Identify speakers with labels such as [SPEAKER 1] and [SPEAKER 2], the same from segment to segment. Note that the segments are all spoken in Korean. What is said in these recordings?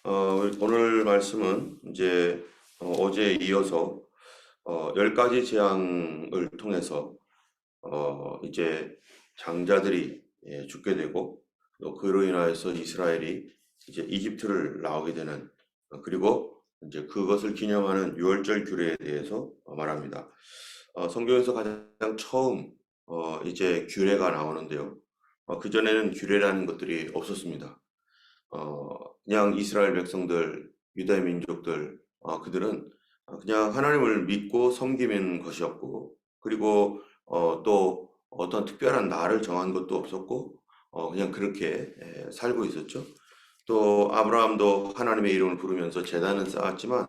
[SPEAKER 1] 오늘 말씀은 이제 어제에 이어서 10가지 재앙을 통해서 이제 장자들이 죽게 되고 또 그로 인하여서 이스라엘이 이제 이집트를 나오게 되는 그리고 이제 그것을 기념하는 유월절 규례에 대해서 말합니다. 성경에서 가장 처음 이제 규례가 나오는데요. 그전에는 규례라는 것들이 없었습니다. 그냥 이스라엘 백성들, 유다 민족들, 그들은 그냥 하나님을 믿고 섬기는 것이었고, 그리고 또 어떤 특별한 날을 정한 것도 없었고, 그냥 그렇게 살고 있었죠. 또 아브라함도 하나님의 이름을 부르면서 제단은 쌓았지만,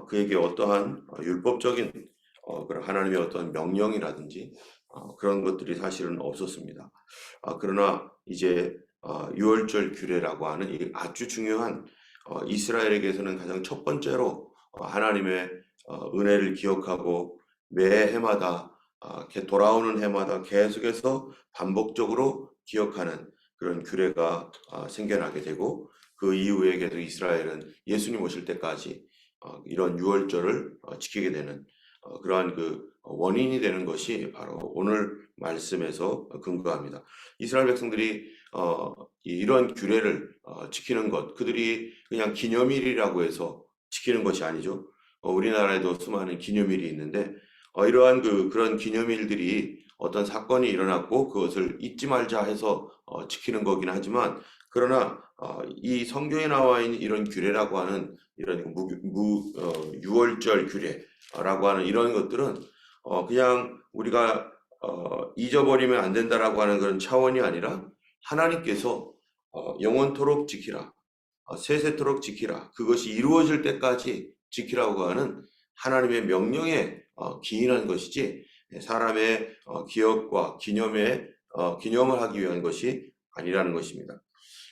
[SPEAKER 1] 그에게 어떠한 율법적인 그런 하나님의 어떤 명령이라든지 그런 것들이 사실은 없었습니다. 그러나 이제 유월절 규례라고 하는 이 아주 중요한 이스라엘에게서는 가장 첫 번째로 하나님의 은혜를 기억하고 매 해마다 돌아오는 해마다 계속해서 반복적으로 기억하는 그런 규례가 생겨나게 되고 그 이후에 계속 이스라엘은 예수님 오실 때까지 이런 유월절을 지키게 되는 그러한 그 원인이 되는 것이 바로 오늘 말씀에서 근거합니다. 이스라엘 백성들이 이런 규례를 지키는 것, 그들이 그냥 기념일이라고 해서 지키는 것이 아니죠. 우리나라에도 수많은 기념일이 있는데 이러한 그런 기념일들이 어떤 사건이 일어났고 그것을 잊지 말자 해서 지키는 거긴 하지만 그러나 이 성경에 나와 있는 이런 규례라고 하는 이런 유월절 규례라고 하는 이런 것들은 그냥 우리가 잊어버리면 안 된다라고 하는 그런 차원이 아니라 하나님께서 영원토록 지키라, 세세토록 지키라, 그것이 이루어질 때까지 지키라고 하는 하나님의 명령에 기인한 것이지 사람의 기억과 기념을 하기 위한 것이 아니라는 것입니다.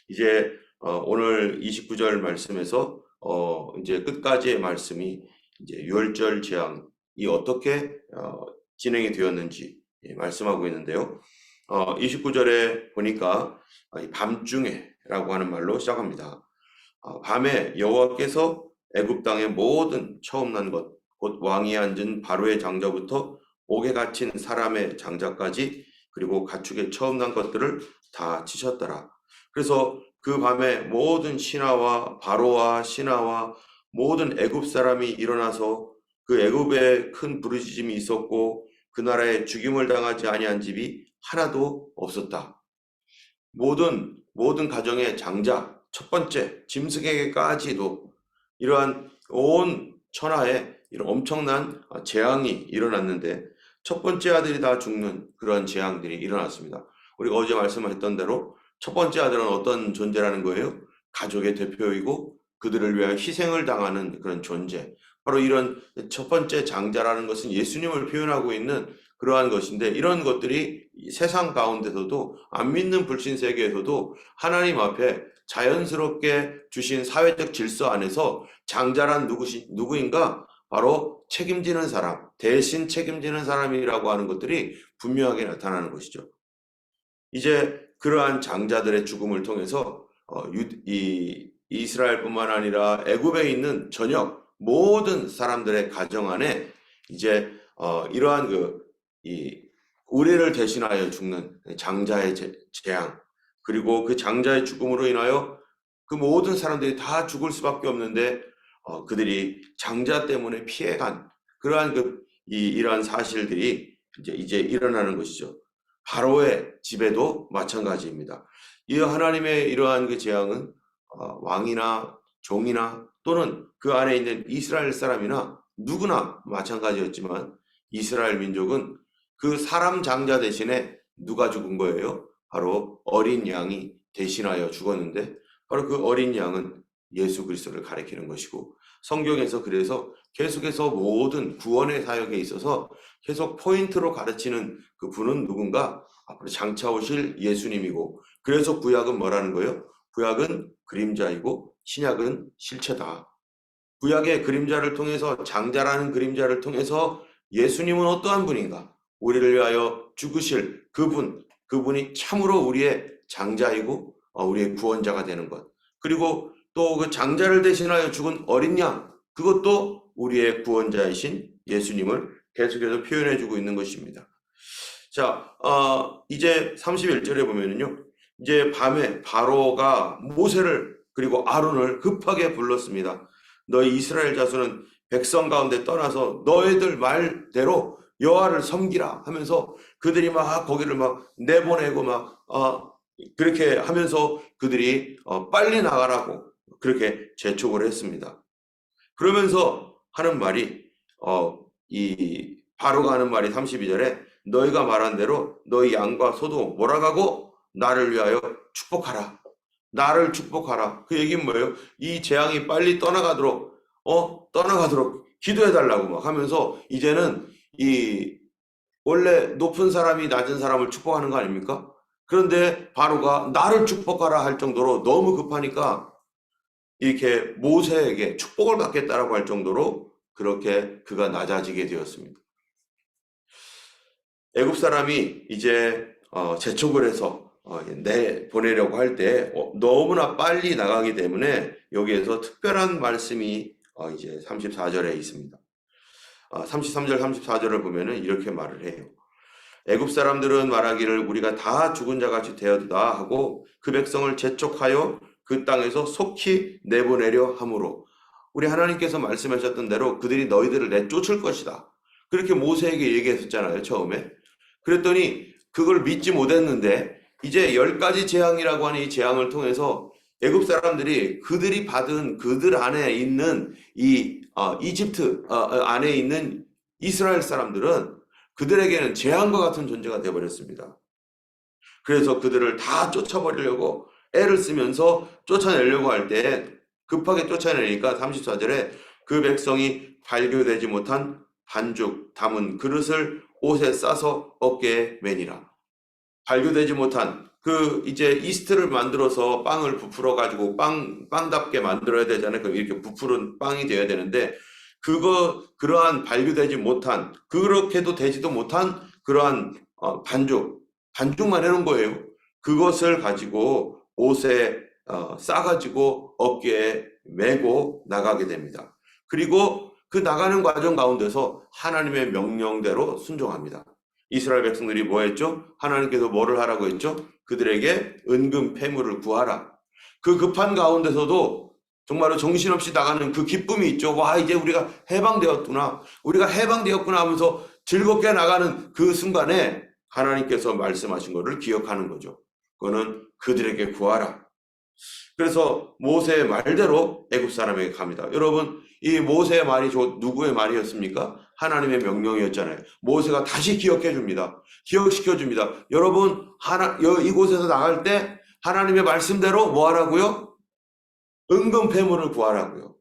[SPEAKER 1] 이제 오늘 29절 말씀에서 이제 끝까지의 말씀이 이제 유월절 재앙이 어떻게 진행이 되었는지 말씀하고 있는데요. 29절에 보니까 밤중에라고 하는 말로 시작합니다. 밤에 여호와께서 애굽 땅의 모든 처음 난 것, 곧 왕이 앉은 바로의 장자부터 옥에 갇힌 사람의 장자까지 그리고 가축의 처음 난 것들을 다 치셨더라. 그래서 그 밤에 모든 신하와 바로와 신하와 모든 애굽 사람이 일어나서 그 애굽에 큰 부르짖음이 있었고 그 나라에 죽임을 당하지 아니한 집이 하나도 없었다. 모든 가정의 장자, 첫 번째 짐승에게까지도 이러한 온 천하에 이런 엄청난 재앙이 일어났는데 첫 번째 아들이 다 죽는 그런 재앙들이 일어났습니다. 우리가 어제 말씀했던 대로 첫 번째 아들은 어떤 존재라는 거예요? 가족의 대표이고 그들을 위하여 희생을 당하는 그런 존재. 바로 이런 첫 번째 장자라는 것은 예수님을 표현하고 있는 그러한 것인데 이런 것들이 세상 가운데서도 안 믿는 불신 세계에서도 하나님 앞에 자연스럽게 주신 사회적 질서 안에서 장자란 누구인가? 바로 책임지는 사람, 대신 책임지는 사람이라고 하는 것들이 분명하게 나타나는 것이죠. 이제 그러한 장자들의 죽음을 통해서 이스라엘뿐만 아니라 애굽에 있는 전역 모든 사람들의 가정 안에 이제 이러한 이 의뢰를 대신하여 죽는 장자의 재앙 그리고 그 장자의 죽음으로 인하여 그 모든 사람들이 다 죽을 수밖에 없는데 그들이 장자 때문에 피해간 그러한 이러한 사실들이 이제 일어나는 것이죠. 바로의 집에도 마찬가지입니다. 이 하나님의 이러한 그 재앙은 왕이나 종이나 또는 그 안에 있는 이스라엘 사람이나 누구나 마찬가지였지만 이스라엘 민족은 그 사람 장자 대신에 누가 죽은 거예요? 바로 어린 양이 대신하여 죽었는데 바로 그 어린 양은 예수 그리스도를 가리키는 것이고 성경에서 그래서 계속해서 모든 구원의 사역에 있어서 계속 포인트로 가르치는 그 분은 누군가? 앞으로 장차 오실 예수님이고 그래서 구약은 뭐라는 거예요? 구약은 그림자이고 신약은 실체다. 구약의 그림자를 통해서 장자라는 그림자를 통해서 예수님은 어떠한 분인가? 우리를 위하여 죽으실 그분이 참으로 우리의 장자이고 우리의 구원자가 되는 것. 그리고 또 그 장자를 대신하여 죽은 어린 양, 그것도 우리의 구원자이신 예수님을 계속해서 표현해주고 있는 것입니다. 자, 이제 31절에 보면은요, 이제 밤에 바로가 모세를 그리고 아론을 급하게 불렀습니다. 너희 이스라엘 자손은 백성 가운데 떠나서 너희들 말대로 여호와를 섬기라 하면서 그들이 막 거기를 막 내보내고 막 그렇게 하면서 그들이 빨리 나가라고 그렇게 재촉을 했습니다. 그러면서 하는 말이 이 바로가 하는 말이 32절에 너희가 말한 대로 너희 양과 소도 몰아가고 나를 위하여 축복하라. 나를 축복하라. 그 얘기는 뭐예요? 이 재앙이 빨리 떠나가도록 기도해달라고 막 하면서 이제는 이 원래 높은 사람이 낮은 사람을 축복하는 거 아닙니까? 그런데 바로가 나를 축복하라 할 정도로 너무 급하니까 이렇게 모세에게 축복을 받겠다라고 할 정도로 그렇게 그가 낮아지게 되었습니다. 애굽 사람이 이제 재촉을 해서 보내려고 할 때 너무나 빨리 나가기 때문에 여기에서 특별한 말씀이 이제 34절에 있습니다. 33절, 34절을 보면은 이렇게 말을 해요. 애굽 사람들은 말하기를 우리가 다 죽은 자 같이 되었다 하고 그 백성을 재촉하여 그 땅에서 속히 내보내려 함으로 우리 하나님께서 말씀하셨던 대로 그들이 너희들을 내쫓을 것이다. 그렇게 모세에게 얘기했었잖아요, 처음에. 그랬더니 그걸 믿지 못했는데 이제 10가지 재앙이라고 하는 이 재앙을 통해서 애굽 사람들이 그들이 받은 그들 안에 있는 이 이집트 안에 있는 이스라엘 사람들은 그들에게는 재앙과 같은 존재가 되어버렸습니다. 그래서 그들을 다 쫓아버리려고 애를 쓰면서 쫓아내려고 할 때 급하게 쫓아내니까 34절에 그 백성이 발교되지 못한 반죽 담은 그릇을 옷에 싸서 어깨에 매니라. 발교되지 못한 그 이제 이스트를 만들어서 빵을 부풀어 가지고 빵답게 만들어야 되잖아요. 그럼 이렇게 부풀은 빵이 되어야 되는데 그러한 발교되지 못한 그렇게도 되지도 못한 그러한 반죽만 해놓은 거예요. 그것을 가지고 옷에 싸가지고 어깨에 메고 나가게 됩니다. 그리고 그 나가는 과정 가운데서 하나님의 명령대로 순종합니다. 이스라엘 백성들이 뭐 했죠? 하나님께서 뭐를 하라고 했죠? 그들에게 은금 패물을 구하라. 그 급한 가운데서도 정말로 정신없이 나가는 그 기쁨이 있죠. 와, 이제 우리가 해방되었구나. 우리가 해방되었구나 하면서 즐겁게 나가는 그 순간에 하나님께서 말씀하신 것을 기억하는 거죠. 그거는 그들에게 구하라. 그래서 모세의 말대로 애굽 사람에게 갑니다. 여러분, 이 모세의 말이 누구의 말이었습니까? 하나님의 명령이었잖아요. 모세가 다시 기억해 줍니다. 기억시켜 줍니다. 여러분, 이곳에서 나갈 때 하나님의 말씀대로 뭐 하라고요? 은금 패물을 구하라고요.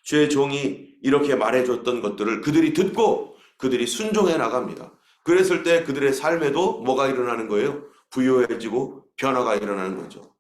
[SPEAKER 1] 주의 종이 이렇게 말해줬던 것들을 그들이 듣고 그들이 순종해 나갑니다. 그랬을 때 그들의 삶에도 뭐가 일어나는 거예요? 부유해지고 변화가 일어나는 거죠.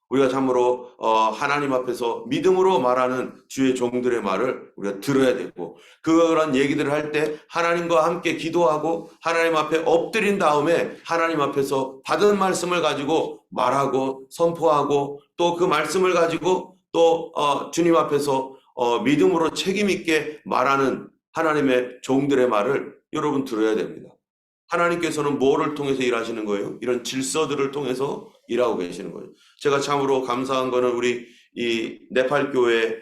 [SPEAKER 1] 우리가 참으로 하나님 앞에서 믿음으로 말하는 주의 종들의 말을 우리가 들어야 되고 그런 얘기들을 할 때 하나님과 함께 기도하고 하나님 앞에 엎드린 다음에 하나님 앞에서 받은 말씀을 가지고 말하고 선포하고 또 그 말씀을 가지고 또 주님 앞에서 믿음으로 책임 있게 말하는 하나님의 종들의 말을 여러분 들어야 됩니다. 하나님께서는 뭐를 통해서 일하시는 거예요? 이런 질서들을 통해서 일하고 계시는 거예요. 제가 참으로 감사한 거는 우리 이 네팔 교회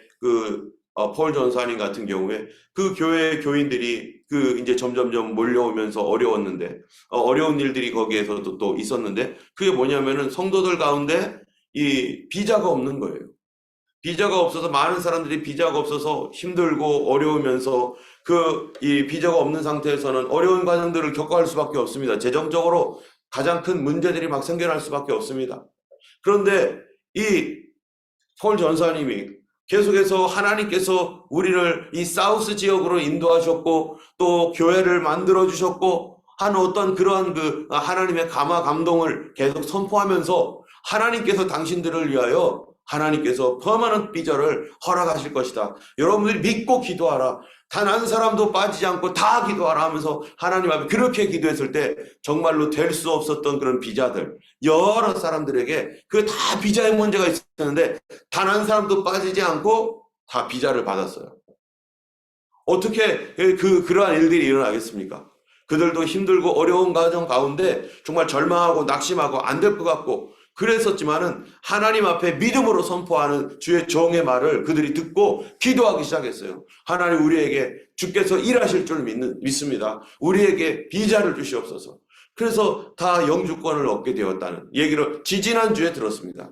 [SPEAKER 1] 폴 전사님 같은 경우에 그 교회 교인들이 이제 점점점 몰려오면서 어려웠는데 어려운 일들이 거기에서도 또 있었는데 그게 뭐냐면은 성도들 가운데 이 비자가 없는 거예요. 비자가 없어서 많은 사람들이 비자가 없어서 힘들고 어려우면서 이 비자가 없는 상태에서는 어려운 과정들을 겪어갈 수밖에 없습니다. 재정적으로 가장 큰 문제들이 막 생겨날 수밖에 없습니다. 그런데 이 폴 전사님이 계속해서 하나님께서 우리를 이 사우스 지역으로 인도하셨고 또 교회를 만들어 주셨고 한 어떤 그러한 하나님의 감화 감동을 계속 선포하면서 하나님께서 당신들을 위하여 하나님께서 퍼머넌트 비전을 허락하실 것이다. 여러분들이 믿고 기도하라. 단 한 사람도 빠지지 않고 다 기도하라 하면서 하나님 앞에 그렇게 기도했을 때 정말로 될 수 없었던 그런 비자들, 여러 사람들에게 그 다 비자의 문제가 있었는데 단 한 사람도 빠지지 않고 다 비자를 받았어요. 어떻게 그러한 일들이 일어나겠습니까? 그들도 힘들고 어려운 과정 가운데 정말 절망하고 낙심하고 안 될 것 같고 그랬었지만은 하나님 앞에 믿음으로 선포하는 주의 종의 말을 그들이 듣고 기도하기 시작했어요. 하나님, 우리에게 주께서 일하실 줄 믿습니다. 우리에게 비자를 주시옵소서. 그래서 다 영주권을 얻게 되었다는 얘기를 지지난주에 들었습니다.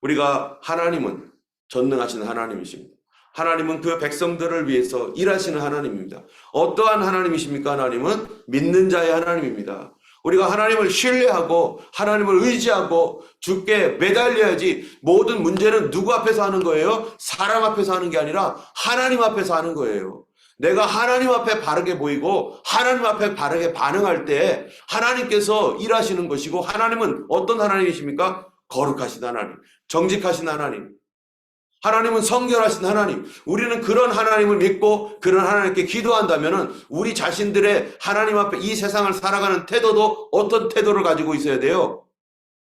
[SPEAKER 1] 우리가 하나님은 전능하신 하나님이십니다. 하나님은 그 백성들을 위해서 일하시는 하나님입니다. 어떠한 하나님이십니까? 하나님은 믿는 자의 하나님입니다. 우리가 하나님을 신뢰하고 하나님을 의지하고 주께 매달려야지. 모든 문제는 누구 앞에서 하는 거예요? 사람 앞에서 하는 게 아니라 하나님 앞에서 하는 거예요. 내가 하나님 앞에 바르게 보이고 하나님 앞에 바르게 반응할 때 하나님께서 일하시는 것이고, 하나님은 어떤 하나님이십니까? 거룩하신 하나님, 정직하신 하나님, 하나님은 성결하신 하나님. 우리는 그런 하나님을 믿고 그런 하나님께 기도한다면 우리 자신들의 하나님 앞에 이 세상을 살아가는 태도도 어떤 태도를 가지고 있어야 돼요?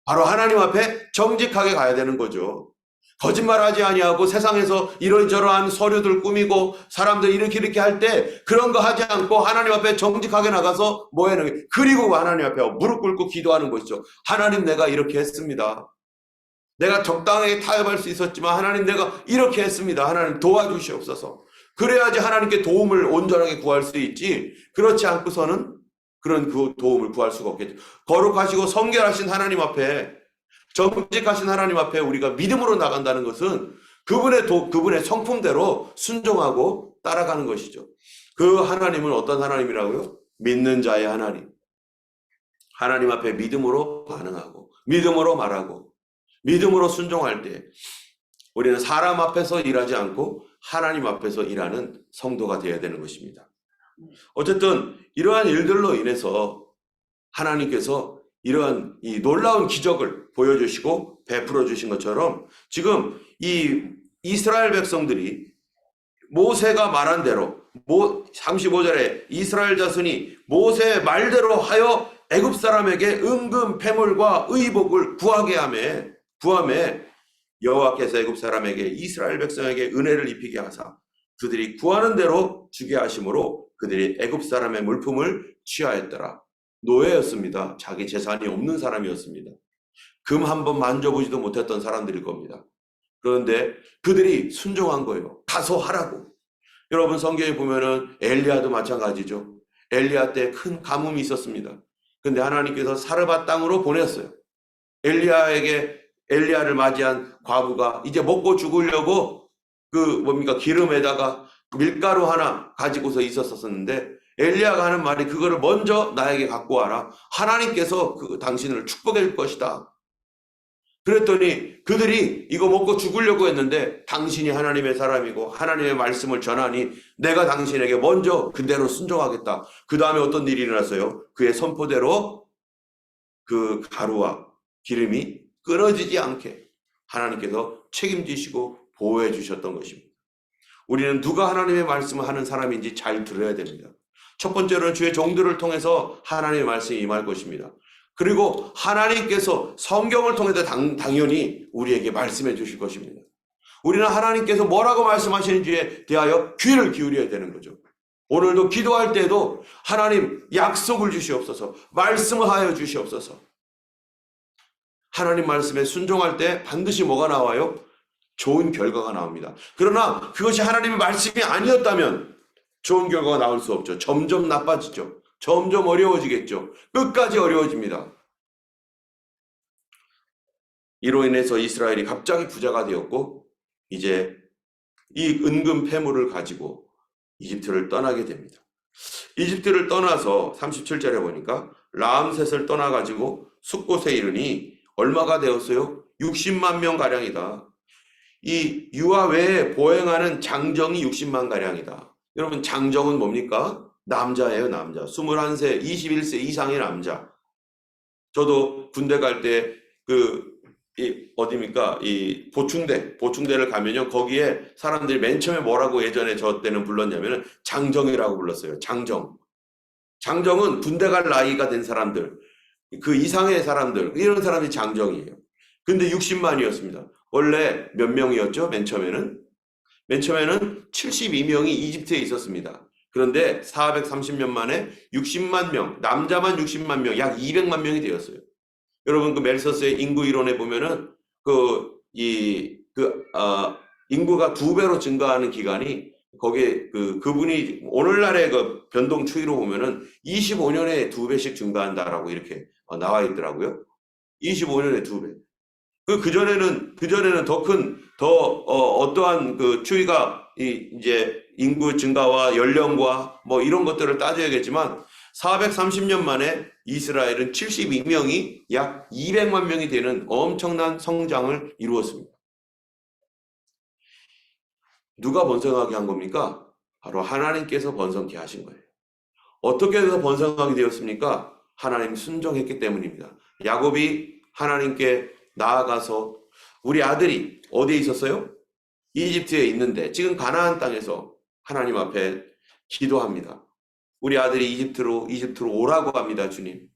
[SPEAKER 1] 바로 하나님 앞에 정직하게 가야 되는 거죠. 거짓말하지 아니하고 세상에서 이런저런 서류들 꾸미고 사람들 이렇게 할 때 그런 거 하지 않고 하나님 앞에 정직하게 나가서 뭐 하는 거예요? 그리고 하나님 앞에 무릎 꿇고 기도하는 것이죠. 하나님, 내가 이렇게 했습니다. 내가 적당하게 타협할 수 있었지만 하나님, 내가 이렇게 했습니다. 하나님 도와주시옵소서. 그래야지 하나님께 도움을 온전하게 구할 수 있지, 그렇지 않고서는 그런 그 도움을 구할 수가 없겠죠. 거룩하시고 성결하신 하나님 앞에, 정직하신 하나님 앞에 우리가 믿음으로 나간다는 것은 그분의 성품대로 순종하고 따라가는 것이죠. 그 하나님은 어떤 하나님이라고요? 믿는 자의 하나님. 하나님 앞에 믿음으로 반응하고 믿음으로 말하고 믿음으로 순종할 때 우리는 사람 앞에서 일하지 않고 하나님 앞에서 일하는 성도가 되어야 되는 것입니다. 어쨌든 이러한 일들로 인해서 하나님께서 이러한 이 놀라운 기적을 보여주시고 베풀어 주신 것처럼 지금 이 이스라엘 백성들이 모세가 말한 대로 35절에 이스라엘 자손이 모세의 말대로 하여 애굽 사람에게 은금 패물과 의복을 구함에 여호와께서 애굽 사람에게 이스라엘 백성에게 은혜를 입히게 하사 그들이 구하는 대로 주게 하심으로 그들이 애굽 사람의 물품을 취하였더라. 노예였습니다. 자기 재산이 없는 사람이었습니다. 금 한 번 만져보지도 못했던 사람들일 겁니다. 그런데 그들이 순종한 거예요. 가서 하라고. 여러분, 성경에 보면은 엘리야도 마찬가지죠. 엘리야 때 큰 가뭄이 있었습니다. 근데 하나님께서 사르밧 땅으로 보냈어요. 엘리야를 맞이한 과부가 이제 먹고 죽으려고 기름에다가 밀가루 하나 가지고서 있었었는데 엘리야가 하는 말이 그거를 먼저 나에게 갖고 와라. 하나님께서 당신을 축복해 줄 것이다. 그랬더니 그들이 이거 먹고 죽으려고 했는데 당신이 하나님의 사람이고 하나님의 말씀을 전하니 내가 당신에게 먼저 그대로 순종하겠다. 그 다음에 어떤 일이 일어났어요? 그의 선포대로 그 가루와 기름이 끊어지지 않게 하나님께서 책임지시고 보호해 주셨던 것입니다. 우리는 누가 하나님의 말씀을 하는 사람인지 잘 들어야 됩니다. 첫 번째로는 주의 종들을 통해서 하나님의 말씀이 임할 것입니다. 그리고 하나님께서 성경을 통해서 당연히 우리에게 말씀해 주실 것입니다. 우리는 하나님께서 뭐라고 말씀하시는지에 대하여 귀를 기울여야 되는 거죠. 오늘도 기도할 때도 하나님 약속을 주시옵소서, 말씀을 하여 주시옵소서. 하나님 말씀에 순종할 때 반드시 뭐가 나와요? 좋은 결과가 나옵니다. 그러나 그것이 하나님의 말씀이 아니었다면 좋은 결과가 나올 수 없죠. 점점 나빠지죠. 점점 어려워지겠죠. 끝까지 어려워집니다. 이로 인해서 이스라엘이 갑자기 부자가 되었고 이제 이 은금 패물을 가지고 이집트를 떠나게 됩니다. 이집트를 떠나서 37절에 보니까 라암셋을 떠나가지고 숫곳에 이르니 얼마가 되었어요? 60만 명 가량이다. 이 유아 외에 보행하는 장정이 60만 가량이다. 여러분, 장정은 뭡니까? 남자예요, 남자. 21세, 21세 이상의 남자. 저도 군대 갈 때 어디입니까? 이 보충대를 가면요. 거기에 사람들이 맨 처음에 뭐라고 예전에 저 때는 불렀냐면은 장정이라고 불렀어요. 장정. 장정은 군대 갈 나이가 된 사람들, 그 이상의 사람들, 이런 사람이 장정이에요. 근데 60만이었습니다. 원래 몇 명이었죠? 맨 처음에는 72명이 이집트에 있었습니다. 그런데 430년 만에 60만 명, 남자만 60만 명, 약 200만 명이 되었어요. 여러분 그 멜서스의 인구 이론에 보면은 인구가 2배로 증가하는 기간이 거기에 그분이 오늘날의 그 변동 추이로 보면은 25년에 2배씩 증가한다라고 이렇게 나와 있더라고요. 25년에 2배. 그전에는 어떠한 그 추이가 이제 인구 증가와 연령과 뭐 이런 것들을 따져야겠지만 430년 만에 이스라엘은 72명이 약 200만 명이 되는 엄청난 성장을 이루었습니다. 누가 번성하게 한 겁니까? 바로 하나님께서 번성케 하신 거예요. 어떻게 해서 번성하게 되었습니까? 하나님 순종했기 때문입니다. 야곱이 하나님께 나아가서 우리 아들이 어디에 있었어요? 이집트에 있는데 지금 가나안 땅에서 하나님 앞에 기도합니다. 우리 아들이 이집트로 오라고 합니다. 주님.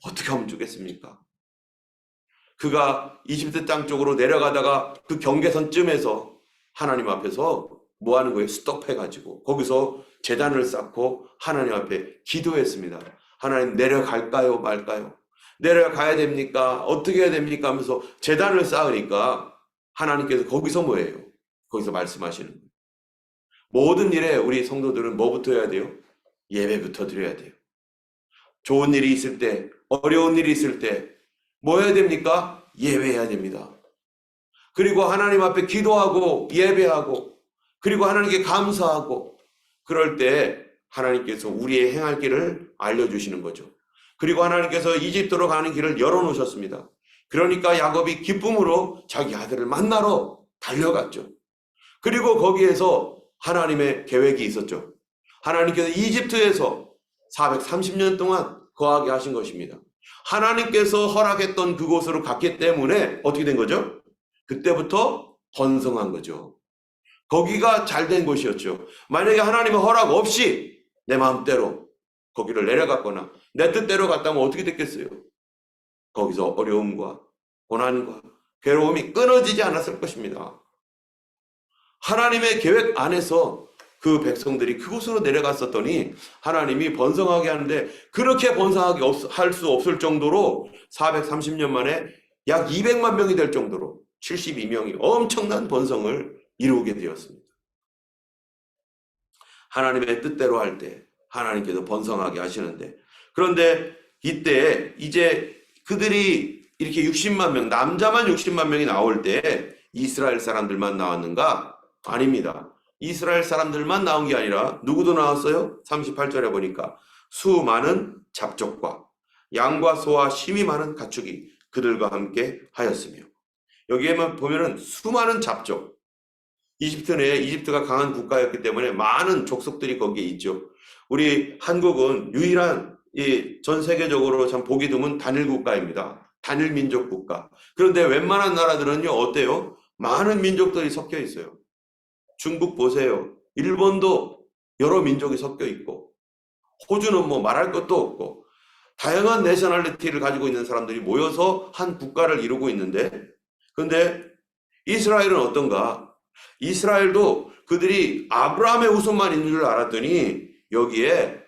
[SPEAKER 1] 어떻게 하면 좋겠습니까? 그가 이집트 땅 쪽으로 내려가다가 그 경계선쯤에서 하나님 앞에서 뭐 하는 거예요? 스톱해가지고 거기서 제단을 쌓고 하나님 앞에 기도했습니다. 하나님 내려갈까요? 말까요? 내려가야 됩니까? 어떻게 해야 됩니까? 하면서 제단을 쌓으니까 하나님께서 거기서 뭐예요? 거기서 말씀하시는 거예요. 모든 일에 우리 성도들은 뭐부터 해야 돼요? 예배부터 드려야 돼요. 좋은 일이 있을 때, 어려운 일이 있을 때 뭐 해야 됩니까? 예배해야 됩니다. 그리고 하나님 앞에 기도하고 예배하고 그리고 하나님께 감사하고 그럴 때 하나님께서 우리의 행할 길을 알려주시는 거죠. 그리고 하나님께서 이집트로 가는 길을 열어놓으셨습니다. 그러니까 야곱이 기쁨으로 자기 아들을 만나러 달려갔죠. 그리고 거기에서 하나님의 계획이 있었죠. 하나님께서 이집트에서 430년 동안 거하게 하신 것입니다. 하나님께서 허락했던 그곳으로 갔기 때문에 어떻게 된 거죠? 그때부터 번성한 거죠. 거기가 잘된 곳이었죠. 만약에 하나님의 허락 없이 내 마음대로 거기를 내려갔거나 내 뜻대로 갔다면 어떻게 됐겠어요? 거기서 어려움과 고난과 괴로움이 끊어지지 않았을 것입니다. 하나님의 계획 안에서 그 백성들이 그곳으로 내려갔었더니 하나님이 번성하게 하는데 그렇게 번성하게 할 수 없을 정도로 430년 만에 약 200만 명이 될 정도로 72명이 엄청난 번성을 이루게 되었습니다. 하나님의 뜻대로 할 때 하나님께서 번성하게 하시는데 그런데 이때 이제 그들이 이렇게 60만 명, 남자만 60만 명이 나올 때 이스라엘 사람들만 나왔는가? 아닙니다. 이스라엘 사람들만 나온 게 아니라 누구도 나왔어요? 38절에 보니까 수많은 잡족과 양과 소와 심이 많은 가축이 그들과 함께 하였으며 여기에만 보면은 수많은 잡족 이집트가 강한 국가였기 때문에 많은 족속들이 거기에 있죠. 우리 한국은 유일한 전 세계적으로 참 보기 드문 단일 국가입니다. 단일 민족 국가. 그런데 웬만한 나라들은요 어때요? 많은 민족들이 섞여 있어요. 중국 보세요. 일본도 여러 민족이 섞여 있고 호주는 뭐 말할 것도 없고 다양한 내셔널리티를 가지고 있는 사람들이 모여서 한 국가를 이루고 있는데 근데 이스라엘은 어떤가? 이스라엘도 그들이 아브라함의 후손만 있는 줄 알았더니 여기에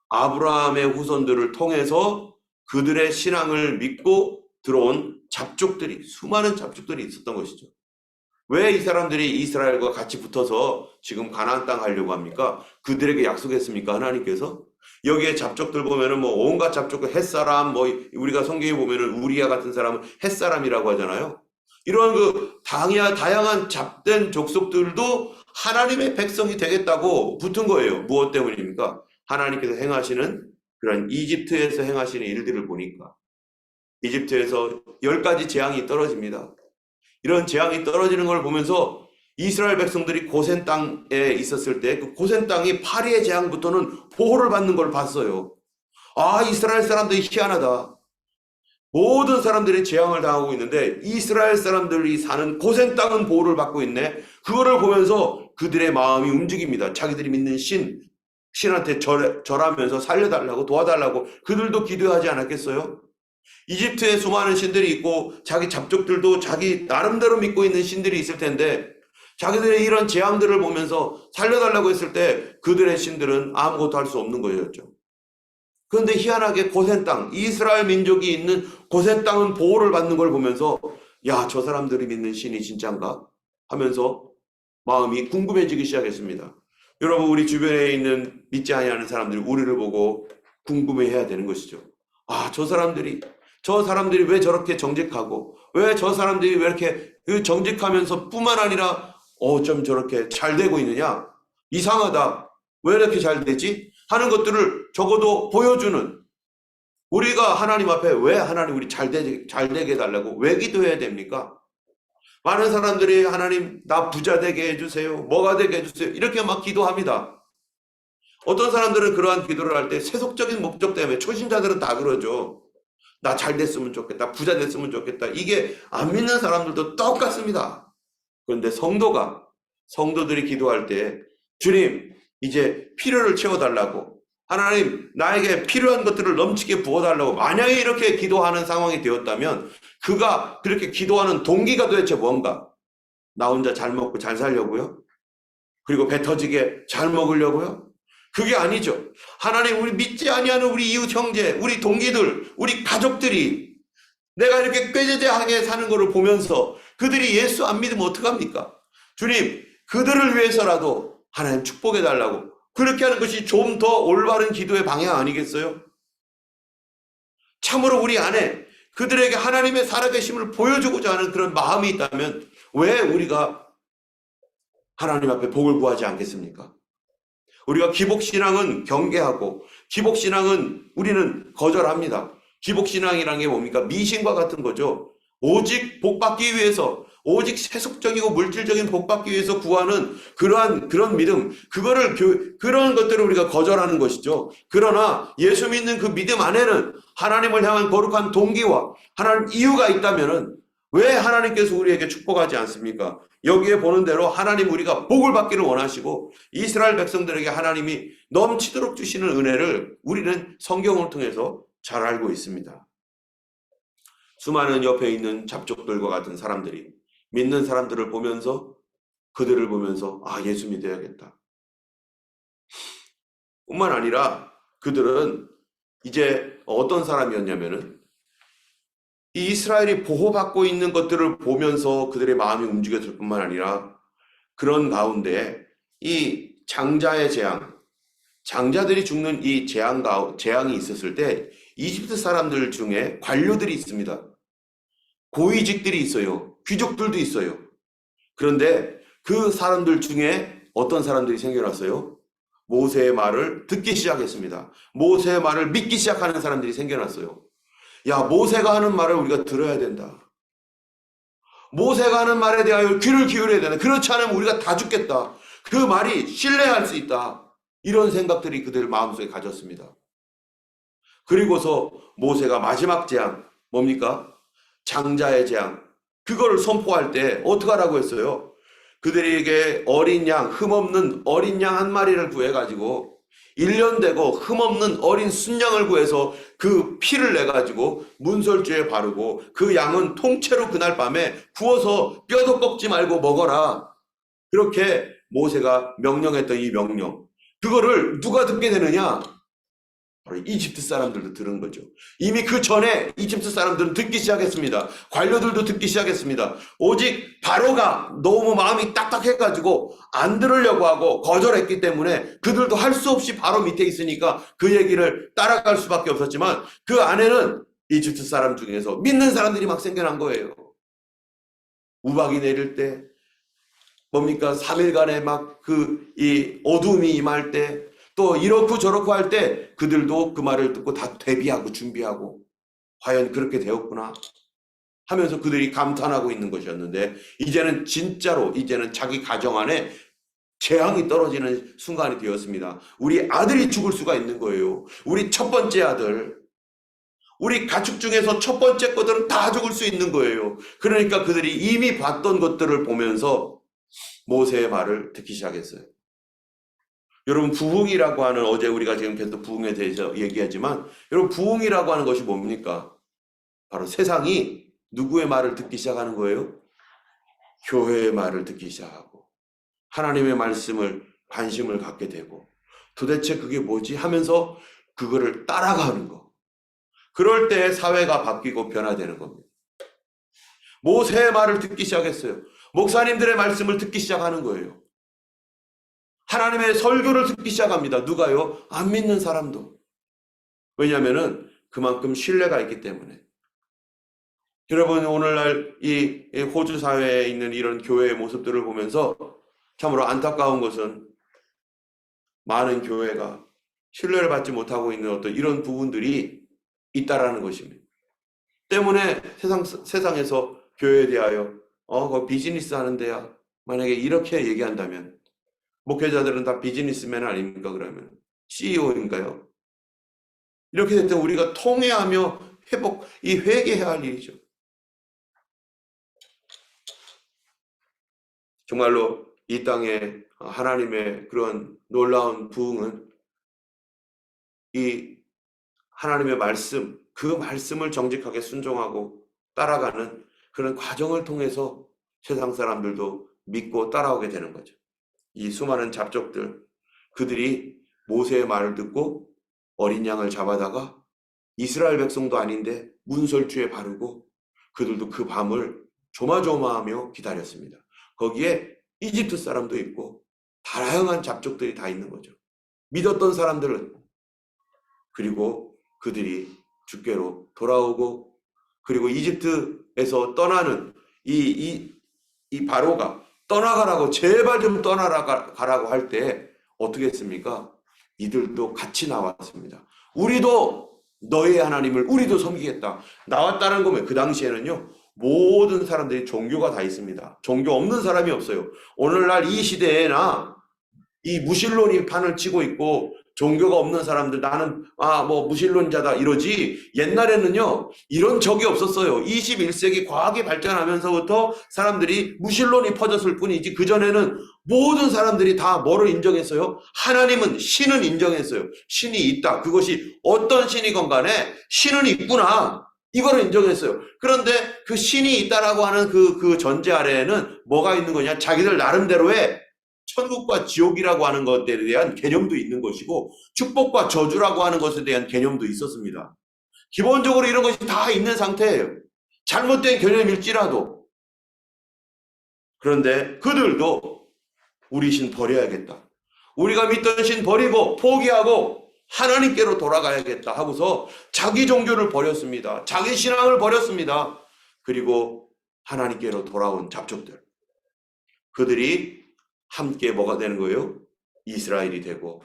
[SPEAKER 1] 아브라함의 후손들을 통해서 그들의 신앙을 믿고 들어온 잡족들이 수많은 잡족들이 있었던 것이죠. 왜 이 사람들이 이스라엘과 같이 붙어서 지금 가나안 땅 하려고 합니까? 그들에게 약속했습니까? 하나님께서? 여기에 잡족들 보면은 뭐 온갖 잡족들 햇사람 뭐 우리가 성경에 보면은 우리야 같은 사람은 햇사람이라고 하잖아요. 이런 다양한 잡된 족속들도 하나님의 백성이 되겠다고 붙은 거예요. 무엇 때문입니까? 하나님께서 행하시는 그런 이집트에서 행하시는 일들을 보니까 이집트에서 10가지 재앙이 떨어집니다. 이런 재앙이 떨어지는 걸 보면서 이스라엘 백성들이 고센 땅에 있었을 때 그 고센 땅이 파리의 재앙부터는 보호를 받는 걸 봤어요. 아, 이스라엘 사람들이 희한하다. 모든 사람들이 재앙을 당하고 있는데 이스라엘 사람들이 사는 고센 땅은 보호를 받고 있네. 그거를 보면서 그들의 마음이 움직입니다. 자기들이 믿는 신한테 절하면서 살려달라고 도와달라고 그들도 기도하지 않았겠어요? 이집트에 수많은 신들이 있고 자기 잡족들도 자기 나름대로 믿고 있는 신들이 있을 텐데 자기들의 이런 재앙들을 보면서 살려달라고 했을 때 그들의 신들은 아무것도 할 수 없는 거였죠. 그런데 희한하게 고센 땅, 이스라엘 민족이 있는 고센 땅은 보호를 받는 걸 보면서 야, 저 사람들이 믿는 신이 진짠가? 하면서 마음이 궁금해지기 시작했습니다. 여러분, 우리 주변에 있는 믿지 아니하는 사람들이 우리를 보고 궁금해해야 되는 것이죠. 아, 저 사람들이 왜 저렇게 정직하고 왜 저 사람들이 왜 이렇게 그 정직하면서 뿐만 아니라 어쩜 저렇게 잘 되고 있느냐? 이상하다. 왜 이렇게 잘 되지? 하는 것들을 적어도 보여주는 우리가 하나님 앞에 왜 하나님 우리 잘 되게 해달라고 왜 기도해야 됩니까? 많은 사람들이 하나님 나 부자 되게 해주세요. 뭐가 되게 해주세요. 이렇게 막 기도합니다. 어떤 사람들은 그러한 기도를 할 때 세속적인 목적 때문에 초신자들은 다 그러죠. 나 잘 됐으면 좋겠다. 부자 됐으면 좋겠다. 이게 안 믿는 사람들도 똑같습니다. 그런데 성도들이 기도할 때 주님 이제 필요를 채워달라고 하나님 나에게 필요한 것들을 넘치게 부어달라고 만약에 이렇게 기도하는 상황이 되었다면 그가 그렇게 기도하는 동기가 도대체 뭔가? 나 혼자 잘 먹고 잘 살려고요? 그리고 배 터지게 잘 먹으려고요? 그게 아니죠. 하나님 우리 믿지 아니하는 우리 이웃 형제, 우리 동기들, 우리 가족들이 내가 이렇게 꾀죄죄하게 사는 것을 보면서 그들이 예수 안 믿으면 어떡합니까? 주님 그들을 위해서라도 하나님 축복해달라고 그렇게 하는 것이 좀 더 올바른 기도의 방향 아니겠어요? 참으로 우리 안에 그들에게 하나님의 살아계심을 보여주고자 하는 그런 마음이 있다면 왜 우리가 하나님 앞에 복을 구하지 않겠습니까? 우리가 기복신앙은 경계하고 기복신앙은 우리는 거절합니다. 기복신앙이라는 게 뭡니까? 미신과 같은 거죠. 오직 복받기 위해서 오직 세속적이고 물질적인 복받기 위해서 구하는 그런 믿음, 그런 것들을 우리가 거절하는 것이죠. 그러나 예수 믿는 그 믿음 안에는 하나님을 향한 거룩한 동기와 하나님 이유가 있다면은 왜 하나님께서 우리에게 축복하지 않습니까? 여기에 보는 대로 하나님 우리가 복을 받기를 원하시고 이스라엘 백성들에게 하나님이 넘치도록 주시는 은혜를 우리는 성경을 통해서 잘 알고 있습니다. 수많은 옆에 있는 잡족들과 같은 사람들이 믿는 사람들을 보면서 그들을 보면서 아 예수 믿어야겠다. 뿐만 아니라 그들은 이제 어떤 사람이었냐면은 이 이스라엘이 보호받고 있는 것들을 보면서 그들의 마음이 움직였을 뿐만 아니라 그런 가운데 이 장자의 재앙, 장자들이 죽는 이 재앙이 있었을 때 이집트 사람들 중에 관료들이 있습니다. 고위직들이 있어요. 귀족들도 있어요. 그런데 그 사람들 중에 어떤 사람들이 생겨났어요? 모세의 말을 듣기 시작했습니다. 모세의 말을 믿기 시작하는 사람들이 생겨났어요. 야, 모세가 하는 말을 우리가 들어야 된다. 모세가 하는 말에 대하여 귀를 기울여야 된다. 그렇지 않으면 우리가 다 죽겠다. 그 말이 신뢰할 수 있다. 이런 생각들이 그들 마음속에 가졌습니다. 그리고서 모세가 마지막 재앙, 뭡니까? 장자의 재앙. 그거를 선포할 때 어떻게 하라고 했어요? 그들에게 어린 양, 흠없는 어린 양 한 마리를 구해가지고 1년 되고 흠없는 어린 순양을 구해서 그 피를 내가지고 문설주에 바르고 그 양은 통째로 그날 밤에 구워서 뼈도 꺾지 말고 먹어라. 그렇게 모세가 명령했던 이 명령. 그거를 누가 듣게 되느냐? 바로 이집트 사람들도 들은 거죠. 이미 그 전에 이집트 사람들은 듣기 시작했습니다. 관료들도 듣기 시작했습니다. 오직 바로가 너무 마음이 딱딱해가지고 안 들으려고 하고 거절했기 때문에 그들도 할 수 없이 바로 밑에 있으니까 그 얘기를 따라갈 수밖에 없었지만 그 안에는 이집트 사람 중에서 믿는 사람들이 막 생겨난 거예요. 우박이 내릴 때 뭡니까? 3일간에 막 이 어둠이 임할 때 또 이렇고 저렇고 할 때 그들도 그 말을 듣고 다 대비하고 준비하고 과연 그렇게 되었구나 하면서 그들이 감탄하고 있는 것이었는데 이제는 진짜로 이제는 자기 가정 안에 재앙이 떨어지는 순간이 되었습니다. 우리 아들이 죽을 수가 있는 거예요. 우리 첫 번째 아들. 우리 가축 중에서 첫 번째 것들은 다 죽을 수 있는 거예요. 그러니까 그들이 이미 봤던 것들을 보면서 모세의 말을 듣기 시작했어요. 여러분, 부흥이라고 하는, 어제 우리가 지금 계속 부흥에 대해서 얘기하지만, 여러분, 부흥이라고 하는 것이 뭡니까? 바로 세상이 누구의 말을 듣기 시작하는 거예요? 교회의 말을 듣기 시작하고 하나님의 말씀을 관심을 갖게 되고, 도대체 그게 뭐지 하면서 그거를 따라가는 거. 그럴 때 사회가 바뀌고 변화되는 겁니다. 모세의 말을 듣기 시작했어요. 목사님들의 말씀을 듣기 시작하는 거예요. 하나님의 설교를 듣기 시작합니다. 누가요? 안 믿는 사람도. 왜냐하면 그만큼 신뢰가 있기 때문에. 여러분, 오늘날 이 호주 사회에 있는 이런 교회의 모습들을 보면서 참으로 안타까운 것은 많은 교회가 신뢰를 받지 못하고 있는 어떤 이런 부분들이 있다라는 것입니다. 때문에 세상에서 교회에 대하여 그 비즈니스 하는 데야, 만약에 이렇게 얘기한다면, 목회자들은 다 비즈니스맨 아닙니까? 그러면 CEO인가요? 이렇게 될 때 우리가 통회하며 회개해야 할 일이죠. 정말로 이 땅에 하나님의 그런 놀라운 부흥은 이 하나님의 말씀, 그 말씀을 정직하게 순종하고 따라가는 그런 과정을 통해서 세상 사람들도 믿고 따라오게 되는 거죠. 이 수많은 잡족들, 그들이 모세의 말을 듣고 어린 양을 잡아다가 이스라엘 백성도 아닌데 문설주에 바르고 그들도 그 밤을 조마조마하며 기다렸습니다. 거기에 이집트 사람도 있고 다양한 잡족들이 다 있는 거죠. 믿었던 사람들은. 그리고 그들이 주께로 돌아오고, 그리고 이집트에서 떠나는 이 바로가 떠나가라고, 제발 좀 떠나가라고 할 때 어떻게 했습니까? 이들도 같이 나왔습니다. 우리도 너의 하나님을 우리도 섬기겠다. 나왔다는 거면 그 당시에는요, 모든 사람들이 종교가 다 있습니다. 종교 없는 사람이 없어요. 오늘날 이 시대에나 이 무신론이 판을 치고 있고 종교가 없는 사람들, 나는 무신론자다 이러지, 옛날에는요 이런 적이 없었어요. 21세기 과학이 발전하면서부터 사람들이 무신론이 퍼졌을 뿐이지, 그전에는 모든 사람들이 다 뭐를 인정했어요? 하나님은, 신은 인정했어요. 신이 있다. 그것이 어떤 신이건 간에 신은 있구나, 이거를 인정했어요. 그런데 그 신이 있다라고 하는 그 전제 아래에는 뭐가 있는 거냐? 자기들 나름대로의 천국과 지옥이라고 하는 것에 대한 개념도 있는 것이고, 축복과 저주라고 하는 것에 대한 개념도 있었습니다. 기본적으로 이런 것이 다 있는 상태예요. 잘못된 개념일지라도. 그런데 그들도 우리 신 버려야겠다, 우리가 믿던 신 버리고 포기하고 하나님께로 돌아가야겠다 하고서 자기 종교를 버렸습니다. 자기 신앙을 버렸습니다. 그리고 하나님께로 돌아온 잡족들, 그들이 함께 뭐가 되는 거예요? 이스라엘이 되고,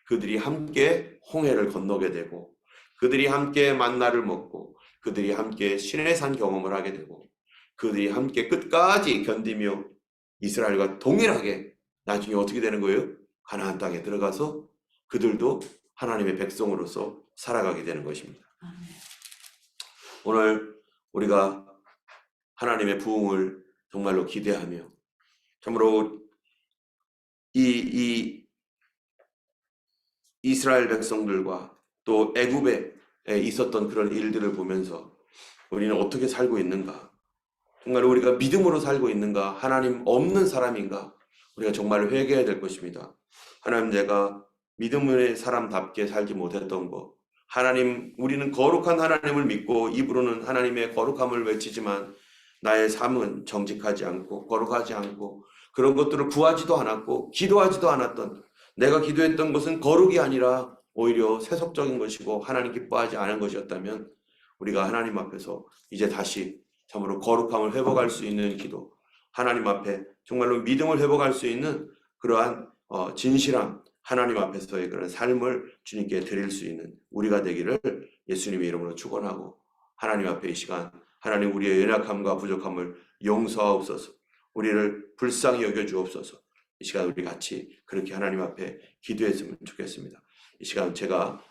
[SPEAKER 1] 그들이 함께 홍해를 건너게 되고, 그들이 함께 만나를 먹고, 그들이 함께 신의 산 경험을 하게 되고, 그들이 함께 끝까지 견디며 이스라엘과 동일하게 나중에 어떻게 되는 거예요? 가나안 땅에 들어가서 그들도 하나님의 백성으로서 살아가게 되는 것입니다. 오늘 우리가 하나님의 부흥을 정말로 기대하며, 참으로 이 이스라엘 백성들과 또 애굽에 있었던 그런 일들을 보면서 우리는 어떻게 살고 있는가? 정말 우리가 믿음으로 살고 있는가? 하나님 없는 사람인가? 우리가 정말 회개해야 될 것입니다. 하나님, 내가 믿음의 사람답게 살지 못했던 것, 하나님, 우리는 거룩한 하나님을 믿고 입으로는 하나님의 거룩함을 외치지만 나의 삶은 정직하지 않고 거룩하지 않고 그런 것들을 구하지도 않았고 기도하지도 않았던, 내가 기도했던 것은 거룩이 아니라 오히려 세속적인 것이고 하나님 기뻐하지 않은 것이었다면, 우리가 하나님 앞에서 이제 다시 참으로 거룩함을 회복할 수 있는 기도, 하나님 앞에 정말로 믿음을 회복할 수 있는 그러한 진실한 하나님 앞에서의 그런 삶을 주님께 드릴 수 있는 우리가 되기를 예수님의 이름으로 축원하고, 하나님 앞에 이 시간 하나님, 우리의 연약함과 부족함을 용서하옵소서, 우리를 불쌍히 여겨주옵소서. 이 시간 우리 같이 그렇게 하나님 앞에 기도했으면 좋겠습니다. 이 시간 제가